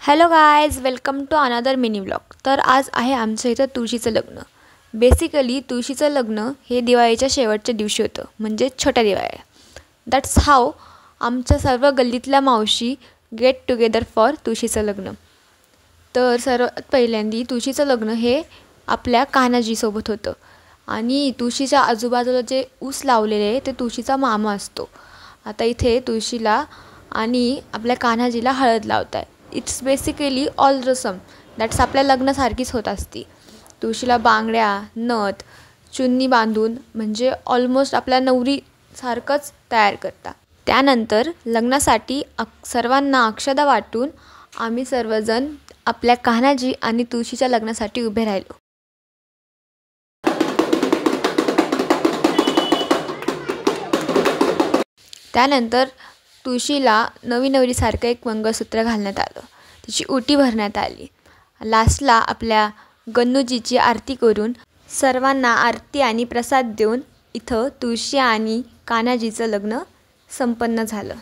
Hello guys, welcome to another mini vlog. तर आज आहे आमचं इथं तुळशीचं लग्न. बेसिकली तुळशीचं लग्न हे दिवाळीच्या शेवटच्या दिवशी होतं, म्हणजे छोट्या दिवाळी. दॅट्स हाव आमच्या सर्व गल्लीतल्या मावशी गेट टुगेदर फॉर तुळशीचं लग्न. तर सर्वात पहिल्यांदी तुळशीचं लग्न हे आपल्या कान्हाजीसोबत होतं. आणि तुळशीच्या आजूबाजूला जे ऊस लावलेले आहे ते तुळशीचा मामा असतो. आता इथे तुळशीला आणि आपल्या कान्हाजीला हळद लावत आहे. It's basically all rasam that's आपल्या लग्नासारखीच होत असती. तुळशीला बांगड्या, नथ, चुन्नी बांधून म्हणजे ऑलमोस्ट आपल्या नवरीसारखंच तयार करता. त्यानंतर लग्नासाठी सर्वांना अक्षदा वाटून आम्ही सर्वजण आपल्या कान्हाजी आणि तुळशीच्या लग्नासाठी उभे राहिलो. त्यानंतर तुळशीला नवीसारखं एक मंगळसूत्र घालण्यात आलं, तिची ओटी भरण्यात आली. लास्टला आपल्या गन्नूजीची आरती करून सर्वांना आरती आणि प्रसाद देऊन इथं तुळशी आणि कान्हाजीचं लग्न संपन्न झालं.